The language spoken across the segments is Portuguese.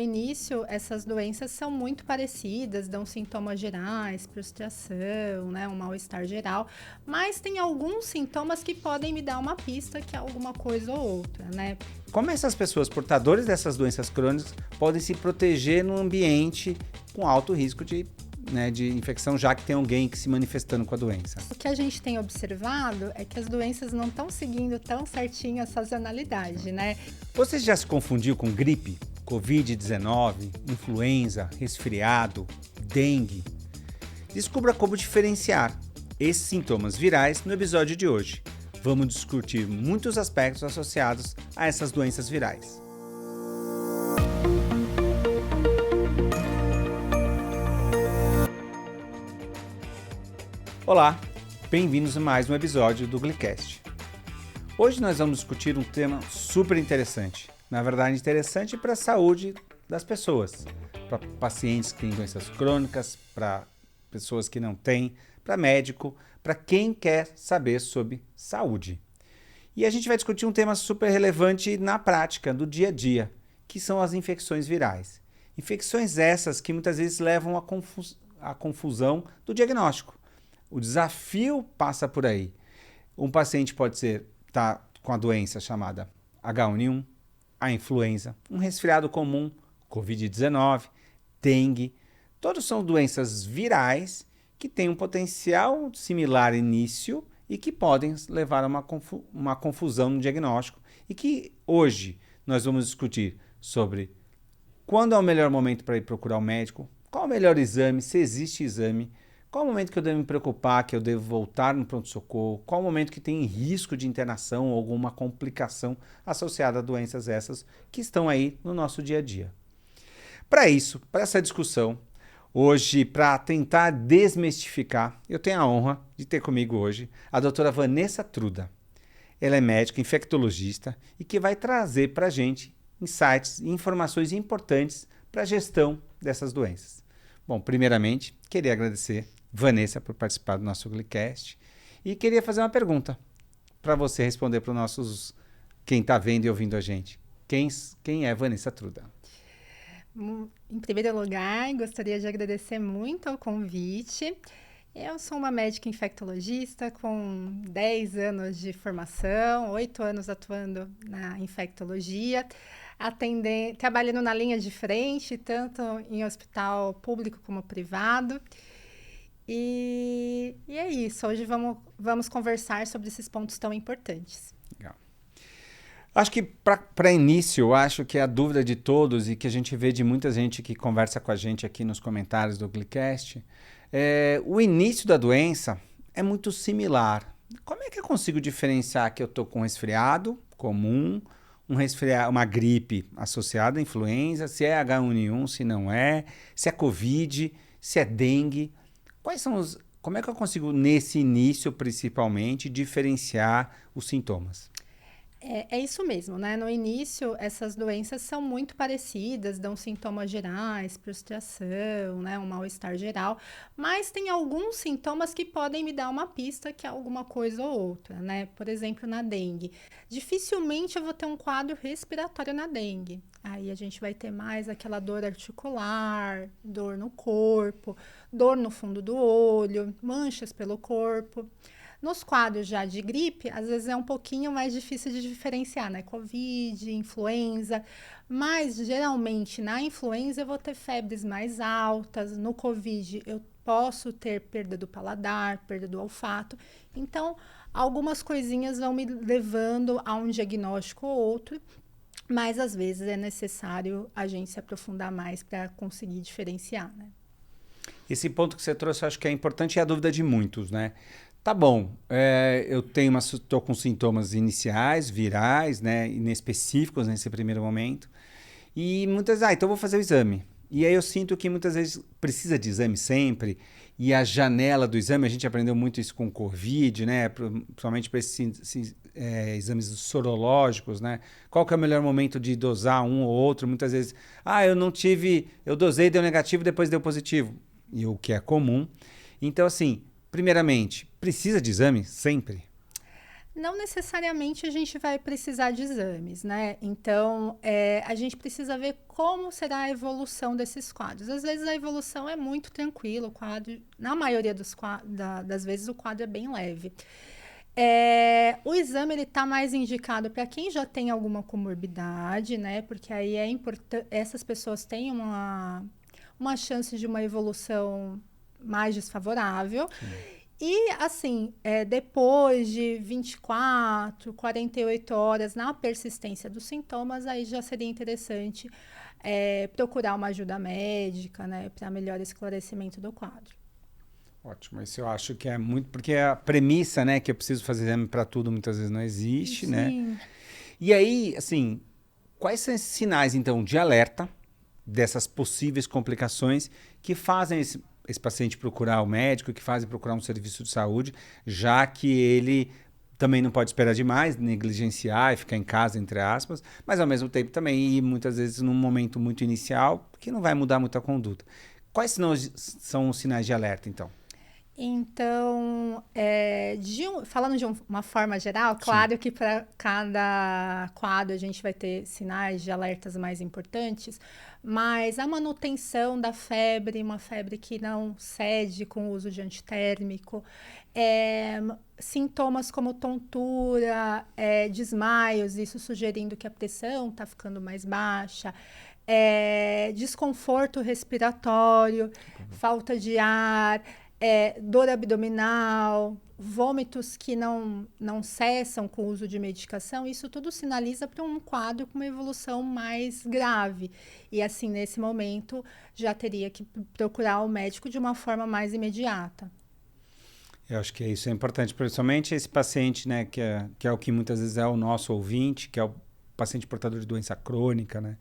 No início, essas doenças são muito parecidas, dão sintomas gerais, prostração, né, um mal-estar geral, mas tem alguns sintomas que podem me dar uma pista que é alguma coisa ou outra, né? Como essas pessoas portadoras dessas doenças crônicas podem se proteger num ambiente com alto risco de infecção, já que tem alguém que se manifestando com a doença? O que a gente tem observado é que as doenças não estão seguindo tão certinho a sazonalidade, né? Você já se confundiu com gripe, Covid-19, influenza, resfriado, dengue? Descubra como diferenciar esses sintomas virais no episódio de hoje. Vamos discutir muitos aspectos associados a essas doenças virais. Olá, bem-vindos a mais um episódio do Glicast. Hoje nós vamos discutir um tema super interessante. Na verdade, interessante para a saúde das pessoas, para pacientes que têm doenças crônicas, para pessoas que não têm, para médico, para quem quer saber sobre saúde. E a gente vai discutir um tema super relevante na prática, do dia a dia, que são as infecções virais. Infecções essas que muitas vezes levam à confusão do diagnóstico. O desafio passa por aí. Um paciente pode estar com a doença chamada H1N1, a influenza, um resfriado comum, Covid-19, dengue. Todos são doenças virais que têm um potencial similar início e que podem levar a uma confusão no diagnóstico. E que hoje nós vamos discutir sobre quando é o melhor momento para ir procurar o médico, qual o melhor exame, se existe exame, qual o momento que eu devo me preocupar, que eu devo voltar no pronto-socorro, qual o momento que tem risco de internação ou alguma complicação associada a doenças essas que estão aí no nosso dia a dia. Para isso, para essa discussão, hoje, para tentar desmistificar, eu tenho a honra de ter comigo hoje a doutora Vanessa Truda. Ela é médica infectologista e que vai trazer para a gente insights e informações importantes para a gestão dessas doenças. Bom, primeiramente, queria agradecer Vanessa por participar do nosso Glicast e queria fazer uma pergunta para você responder para os nossos, quem está vendo e ouvindo a gente. Quem é Vanessa Truda? Em primeiro lugar, gostaria de agradecer muito ao convite. Eu sou uma médica infectologista com 10 anos de formação, 8 anos atuando na infectologia, trabalhando na linha de frente, tanto em hospital público como privado. E é isso, hoje vamos conversar sobre esses pontos tão importantes. Legal. Acho que para início, eu acho que a dúvida de todos e que a gente vê de muita gente que conversa com a gente aqui nos comentários do Glicast, o início da doença é muito similar. Como é que eu consigo diferenciar que eu estou com um resfriado comum, uma gripe associada à influenza, se é H1N1, se não é, se é Covid, se é dengue? Como é que eu consigo, nesse início principalmente, diferenciar os sintomas? É isso mesmo, né? No início, essas doenças são muito parecidas, dão sintomas gerais, prostração, né? Um mal-estar geral, mas tem alguns sintomas que podem me dar uma pista que é alguma coisa ou outra, né? Por exemplo, na dengue. Dificilmente eu vou ter um quadro respiratório na dengue. Aí a gente vai ter mais aquela dor articular, dor no corpo, dor no fundo do olho, manchas pelo corpo. Nos quadros já de gripe, às vezes é um pouquinho mais difícil de diferenciar, né? Covid, influenza, mas geralmente na influenza eu vou ter febres mais altas, no Covid eu posso ter perda do paladar, perda do olfato. Então, algumas coisinhas vão me levando a um diagnóstico ou outro, mas às vezes é necessário a gente se aprofundar mais para conseguir diferenciar, né? Esse ponto que você trouxe, eu acho que é importante e é a dúvida de muitos, né? Tá bom, eu estou com sintomas iniciais, virais, né, inespecíficos nesse primeiro momento. E muitas vezes, então vou fazer o exame. E aí eu sinto que muitas vezes precisa de exame sempre. E a janela do exame, a gente aprendeu muito isso com o Covid, né, principalmente para esses exames sorológicos, né? Qual que é o melhor momento de dosar um ou outro? Muitas vezes, eu dosei, deu negativo, depois deu positivo. E o que é comum. Então, assim, primeiramente, precisa de exame sempre? Não necessariamente a gente vai precisar de exames, né? Então, a gente precisa ver como será a evolução desses quadros. Às vezes a evolução é muito tranquila, o quadro, na maioria das vezes o quadro é bem leve. O exame ele está mais indicado para quem já tem alguma comorbidade, né? Porque aí é importante, essas pessoas têm uma chance de uma evolução mais desfavorável. Sim. E, assim, depois de 24, 48 horas, na persistência dos sintomas, aí já seria interessante procurar uma ajuda médica, né, para melhor esclarecimento do quadro. Ótimo, isso eu acho que é muito, porque a premissa, né, que eu preciso fazer exame para tudo muitas vezes não existe, né? Sim. E aí, assim, quais são esses sinais, então, de alerta dessas possíveis complicações que fazem esse paciente procurar o médico, que fazem procurar um serviço de saúde, já que ele também não pode esperar demais, negligenciar e ficar em casa, entre aspas, mas ao mesmo tempo também ir muitas vezes num momento muito inicial, que não vai mudar muito a conduta. Quais são os sinais de alerta, então? Então, falando de uma forma geral, Sim. claro que para cada quadro a gente vai ter sinais de alertas mais importantes, mas a manutenção da febre, uma febre que não cede com o uso de antitérmico, sintomas como tontura, desmaios, isso sugerindo que a pressão está ficando mais baixa, desconforto respiratório, falta de ar, dor abdominal, vômitos que não cessam com o uso de medicação, isso tudo sinaliza para um quadro com uma evolução mais grave. E assim, nesse momento, já teria que procurar o médico de uma forma mais imediata. Eu acho que isso é importante, principalmente esse paciente, né, que é o que muitas vezes é o nosso ouvinte, que é o paciente portador de doença crônica, né?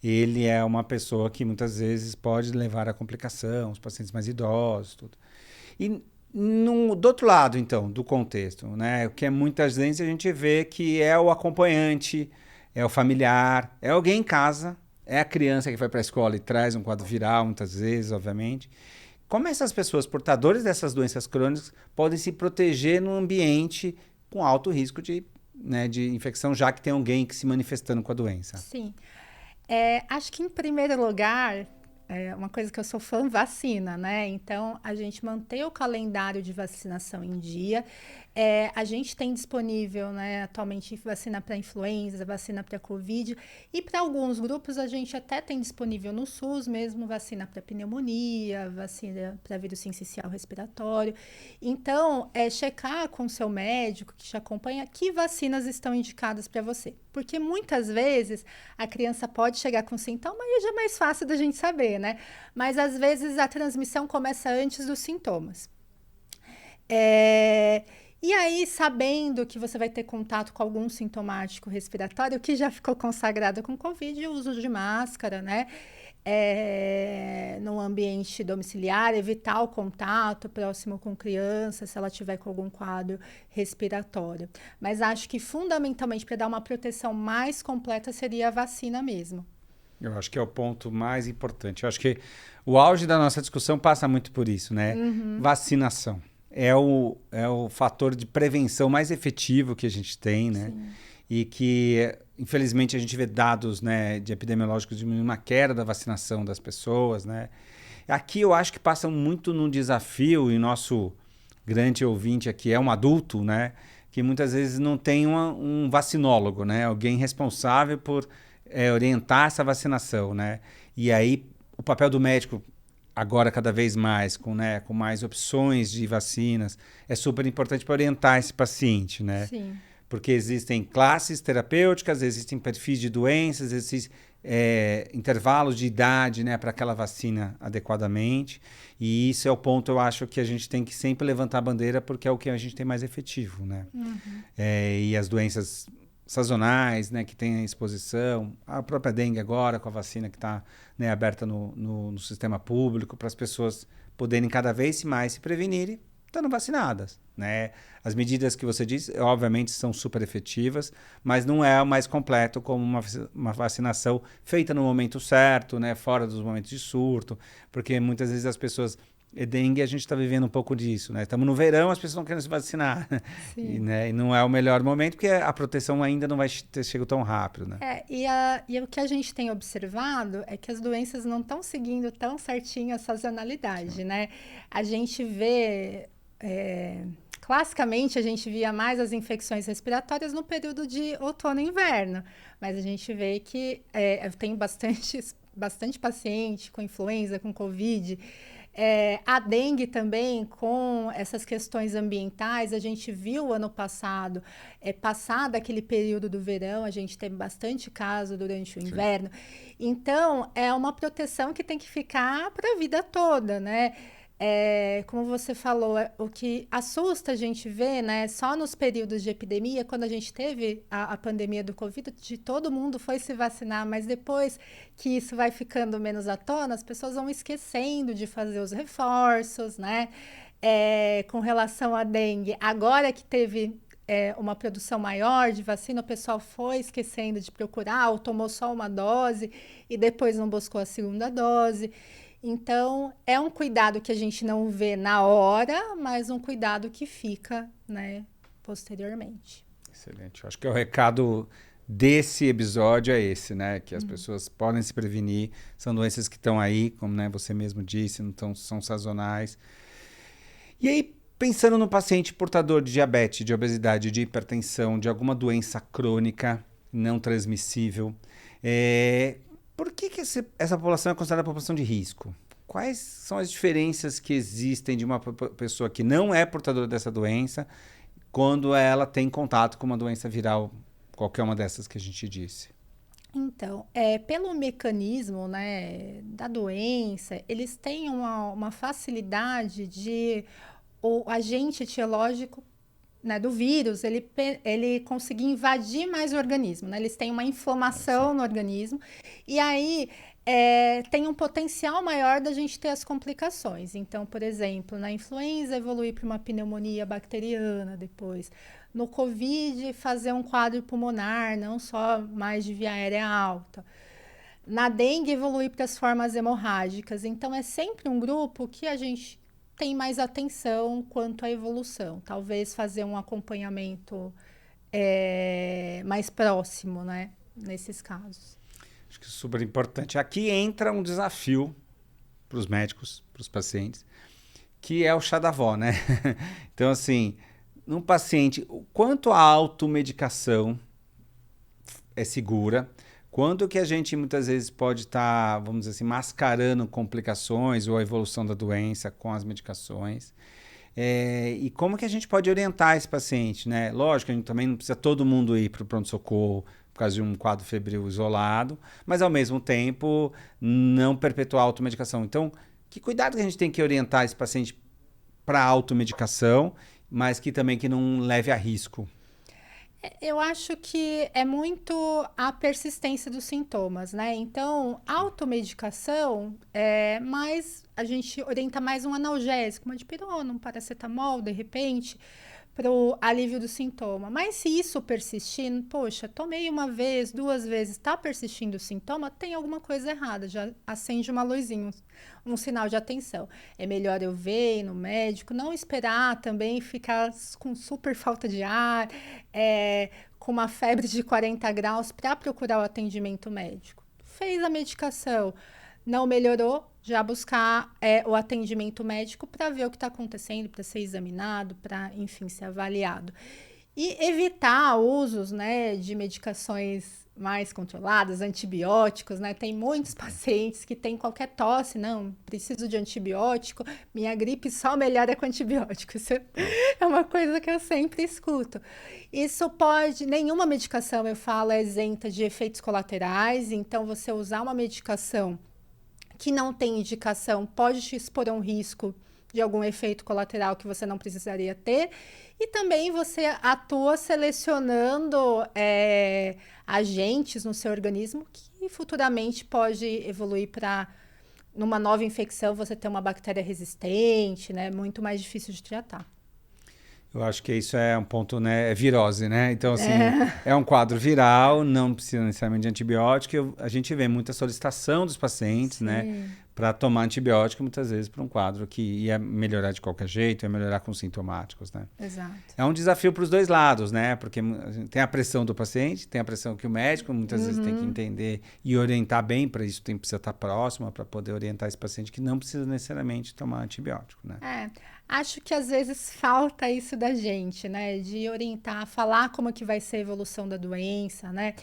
Ele é uma pessoa que muitas vezes pode levar a complicação, os pacientes mais idosos, tudo. E do outro lado, então, do contexto, né? O que é muitas vezes a gente vê que é o acompanhante, é o familiar, é alguém em casa, é a criança que vai para a escola e traz um quadro viral, muitas vezes, obviamente. Como essas pessoas portadoras dessas doenças crônicas podem se proteger num ambiente com alto risco de infecção, já que tem alguém que se manifestando com a doença? Sim. Acho que, em primeiro lugar, uma coisa que eu sou fã, vacina, né? Então, a gente manter o calendário de vacinação em dia. A gente tem disponível, né, atualmente vacina para influenza, vacina para Covid. E para alguns grupos, a gente até tem disponível no SUS mesmo vacina para pneumonia, vacina para vírus sincicial respiratório. Então, checar com o seu médico que te acompanha que vacinas estão indicadas para você. Porque muitas vezes a criança pode chegar com sintoma e já é mais fácil da gente saber, né? Mas às vezes a transmissão começa antes dos sintomas. E aí, sabendo que você vai ter contato com algum sintomático respiratório, que já ficou consagrado com Covid, o uso de máscara, né? No ambiente domiciliar, evitar o contato próximo com criança, se ela tiver com algum quadro respiratório. Mas acho que, fundamentalmente, para dar uma proteção mais completa, seria a vacina mesmo. Eu acho que é o ponto mais importante. Eu acho que o auge da nossa discussão passa muito por isso, né? Uhum. Vacinação. É o fator de prevenção mais efetivo que a gente tem, né? Sim. E que, infelizmente, a gente vê dados, né, de epidemiológicos de uma queda da vacinação das pessoas, né? Aqui eu acho que passa muito num desafio, e nosso grande ouvinte aqui é um adulto, né? Que muitas vezes não tem um vacinólogo, né? Alguém responsável por orientar essa vacinação, né? E aí o papel do médico agora cada vez mais, com mais opções de vacinas, é super importante para orientar esse paciente, né? Sim. Porque existem classes terapêuticas, existem perfis de doenças, existem intervalos de idade, né, para aquela vacina adequadamente. E isso é o ponto, eu acho, que a gente tem que sempre levantar a bandeira, porque é o que a gente tem mais efetivo, né? Uhum. E as doenças sazonais, né, que tem exposição, a própria dengue agora, com a vacina que está, né, aberta no sistema público, para as pessoas poderem cada vez mais se prevenirem, estando vacinadas, né? As medidas que você disse, obviamente, são super efetivas, mas não é o mais completo como uma vacinação feita no momento certo, né, fora dos momentos de surto, porque muitas vezes as pessoas E dengue, a gente está vivendo um pouco disso, né? Estamos no verão, as pessoas não querem se vacinar. Sim. E não é o melhor momento, porque a proteção ainda não vai ter chego tão rápido, né? E o que a gente tem observado é que as doenças não estão seguindo tão certinho a sazonalidade, né? A gente vê, classicamente, a gente via mais as infecções respiratórias no período de outono e inverno, mas a gente vê que tem bastante paciente com influenza, com Covid. A dengue também, com essas questões ambientais, a gente viu ano passado, passado aquele período do verão, a gente teve bastante caso durante o inverno. Então, é uma proteção que tem que ficar para a vida toda, né? Como você falou, o que assusta a gente ver, né? Só nos períodos de epidemia, quando a gente teve a pandemia do Covid, todo mundo foi se vacinar, mas depois que isso vai ficando menos à tona, as pessoas vão esquecendo de fazer os reforços, né? Com relação à dengue, agora que teve uma produção maior de vacina, o pessoal foi esquecendo de procurar, ou tomou só uma dose e depois não buscou a segunda dose. Então, é um cuidado que a gente não vê na hora, mas um cuidado que fica, né, posteriormente. Excelente. Eu acho que o recado desse episódio é esse, né? Que as pessoas podem se prevenir. São doenças que estão aí, como, né, você mesmo disse, não são sazonais. E aí, pensando no paciente portador de diabetes, de obesidade, de hipertensão, de alguma doença crônica não transmissível, por que essa população é considerada população de risco? Quais são as diferenças que existem de uma pessoa que não é portadora dessa doença quando ela tem contato com uma doença viral, qualquer uma dessas que a gente disse? Então, pelo mecanismo, né, da doença, eles têm uma facilidade de o agente etiológico, né, do vírus, ele conseguir invadir mais o organismo, né? Eles têm uma inflamação no organismo e aí tem um potencial maior da gente ter as complicações. Então, por exemplo, na influenza evoluir para uma pneumonia bacteriana depois. No Covid, fazer um quadro pulmonar, não só mais de via aérea alta. Na dengue, evoluir para as formas hemorrágicas. Então, é sempre um grupo que a gente tem mais atenção quanto à evolução. Talvez fazer um acompanhamento mais próximo, né? Nesses casos. Acho que é super importante. Aqui entra um desafio para os médicos, para os pacientes, que é o chá da avó, né? Então, assim, num paciente, o quanto a automedicação é segura, quanto que a gente muitas vezes pode estar, vamos dizer assim, mascarando complicações ou a evolução da doença com as medicações. E como que a gente pode orientar esse paciente, né? Lógico, a gente também não precisa todo mundo ir para o pronto-socorro por causa de um quadro febril isolado, mas ao mesmo tempo não perpetuar a automedicação. Então, que cuidado que a gente tem que orientar esse paciente para a automedicação, mas que também que não leve a risco? Eu acho que é muito a persistência dos sintomas, né? Então, automedicação mais a gente orienta mais um analgésico, uma dipirona, um paracetamol, de repente, para o alívio do sintoma. Mas se isso persistir, poxa, tomei uma vez, 2 vezes, está persistindo o sintoma, tem alguma coisa errada, já acende uma luzinha, um sinal de atenção. É melhor eu ver, ir no médico, não esperar também ficar com super falta de ar, com uma febre de 40 graus para procurar o atendimento médico. Fez a medicação, não melhorou, já buscar o atendimento médico para ver o que está acontecendo, para ser examinado, para, enfim, ser avaliado. E evitar usos, né, de medicações mais controladas, antibióticos, né? Tem muitos pacientes que têm qualquer tosse, não, preciso de antibiótico, minha gripe só melhora com antibiótico. Isso é uma coisa que eu sempre escuto. Nenhuma medicação, eu falo, é isenta de efeitos colaterais, então você usar uma medicação que não tem indicação pode te expor a um risco de algum efeito colateral que você não precisaria ter. E também você atua selecionando agentes no seu organismo que futuramente pode evoluir para, numa nova infecção, você ter uma bactéria resistente, né? Muito mais difícil de tratar. Eu acho que isso é um ponto, né? É virose, né? Então, assim, é um quadro viral, não precisa necessariamente de antibiótico. A gente vê muita solicitação dos pacientes, né? para tomar antibiótico, muitas vezes, para um quadro que ia melhorar de qualquer jeito, ia melhorar com sintomáticos, né? Exato. É um desafio para os dois lados, né? Porque tem a pressão do paciente, tem a pressão que o médico muitas vezes tem que entender e orientar bem, para isso precisa estar próximo, para poder orientar esse paciente que não precisa necessariamente tomar antibiótico, né? Acho que às vezes falta isso da gente, né? De orientar, falar como que vai ser a evolução da doença, né?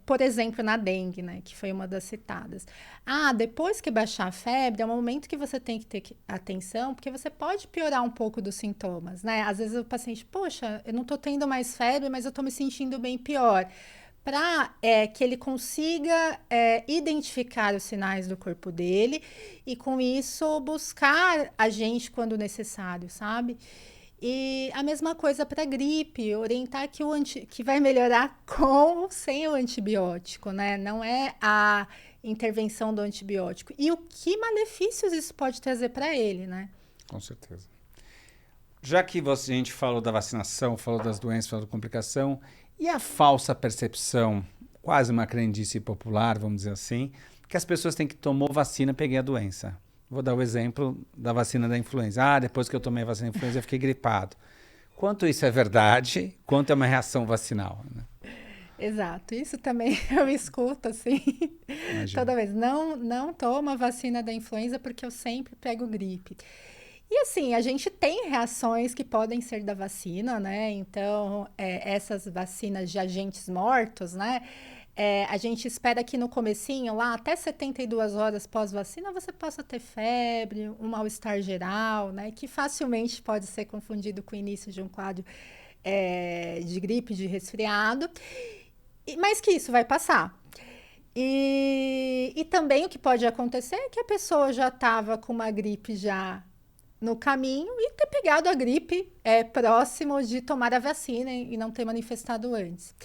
Por exemplo, na dengue, né, que foi uma das citadas. Depois que baixar a febre, é um momento que você tem que ter atenção, porque você pode piorar um pouco dos sintomas, né? Às vezes o paciente, poxa, eu não tô tendo mais febre, mas eu tô me sentindo bem pior. Para que ele consiga identificar os sinais do corpo dele e, com isso, buscar a gente quando necessário, sabe? E a mesma coisa para gripe, orientar que vai melhorar com ou sem o antibiótico, né? Não é a intervenção do antibiótico. E o que malefícios isso pode trazer para ele, né? Com certeza. Já que a gente falou da vacinação, falou das doenças, falou da complicação, e a falsa percepção, quase uma crendice popular, vamos dizer assim, que as pessoas têm que tomar vacina, peguei a doença. Vou dar o exemplo da vacina da influenza. Depois que eu tomei a vacina da influenza, eu fiquei gripado. Quanto isso é verdade, quanto é uma reação vacinal, né? Exato. Isso também eu escuto, assim, toda vez. Não toma vacina da influenza porque eu sempre pego gripe. E assim, a gente tem reações que podem ser da vacina, né? Então, essas vacinas de agentes mortos, né? A gente espera que no comecinho, lá até 72 horas pós-vacina, você possa ter febre, um mal-estar geral, né? Que facilmente pode ser confundido com o início de um quadro de gripe, de resfriado. Mas que isso vai passar. E também o que pode acontecer é que a pessoa já estava com uma gripe já no caminho e ter pegado a gripe próximo de tomar a vacina e não ter manifestado antes.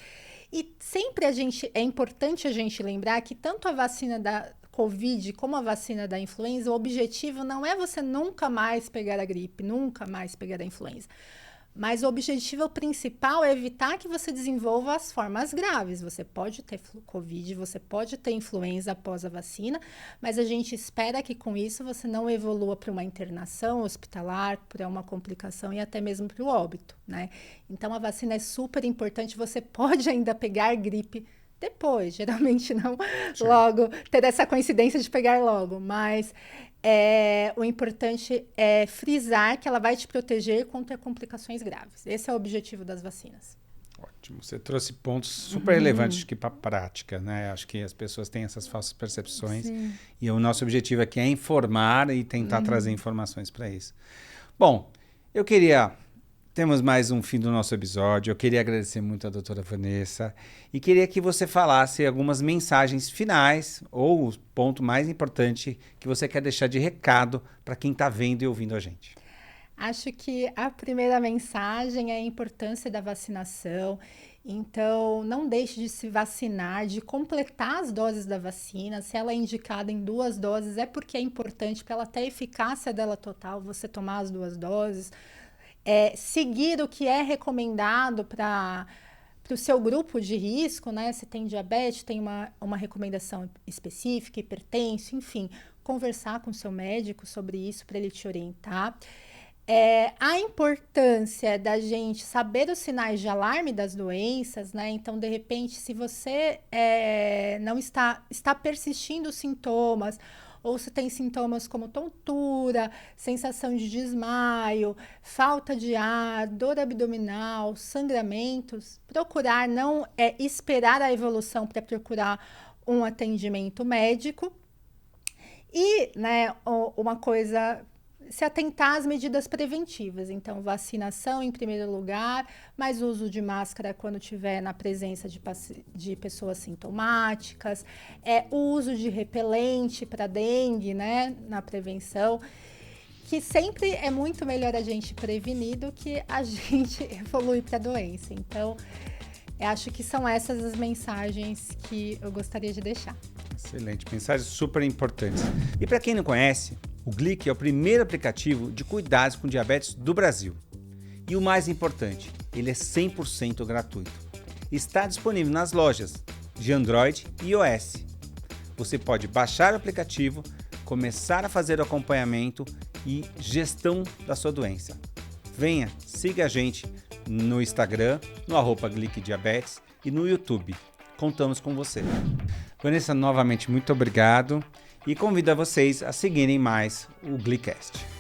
E sempre é importante a gente lembrar que tanto a vacina da Covid como a vacina da influenza, o objetivo não é você nunca mais pegar a gripe, nunca mais pegar a influenza. Mas o objetivo principal é evitar que você desenvolva as formas graves. Você pode ter Covid, você pode ter influenza após a vacina, mas a gente espera que com isso você não evolua para uma internação hospitalar, para uma complicação e até mesmo para o óbito, né? Então, a vacina é super importante. Você pode ainda pegar gripe depois, geralmente não logo, ter essa coincidência de pegar logo, mas o importante é frisar que ela vai te proteger contra complicações graves. Esse é o objetivo das vacinas. Ótimo. Você trouxe pontos super relevantes para a prática, né? Acho que as pessoas têm essas falsas percepções. Sim. E o nosso objetivo aqui é informar e tentar trazer informações para isso. Bom, temos mais um fim do nosso episódio. Eu queria agradecer muito a doutora Vanessa e queria que você falasse algumas mensagens finais ou o ponto mais importante que você quer deixar de recado para quem está vendo e ouvindo a gente. Acho que a primeira mensagem é a importância da vacinação. Então, não deixe de se vacinar, de completar as doses da vacina. Se ela é indicada em 2 doses, é porque é importante para ela ter a eficácia dela total, você tomar as 2 doses. Seguir o que é recomendado para o seu grupo de risco, né? Se tem diabetes, tem uma recomendação específica, hipertenso, enfim, conversar com o seu médico sobre isso para ele te orientar. A importância da gente saber os sinais de alarme das doenças, né? Então, de repente, se você não está persistindo os sintomas, ou se tem sintomas como tontura, sensação de desmaio, falta de ar, dor abdominal, sangramentos, procurar não esperar a evolução para procurar um atendimento médico. E, né, uma coisa, se atentar às medidas preventivas. Então, vacinação em primeiro lugar, mas uso de máscara quando tiver na presença de pessoas sintomáticas, o uso de repelente para dengue, né, na prevenção, que sempre é muito melhor a gente prevenir do que a gente evoluir para a doença. Então, eu acho que são essas as mensagens que eu gostaria de deixar. Excelente, mensagens super importantes. E para quem não conhece, o Glic é o primeiro aplicativo de cuidados com diabetes do Brasil. E o mais importante, ele é 100% gratuito. Está disponível nas lojas de Android e iOS. você pode baixar o aplicativo, começar a fazer o acompanhamento e gestão da sua doença. Venha, siga a gente no Instagram, no @GlickDiabetes e no YouTube. Contamos com você. Vanessa, novamente, muito obrigado e convido a vocês a seguirem mais o Gliccast.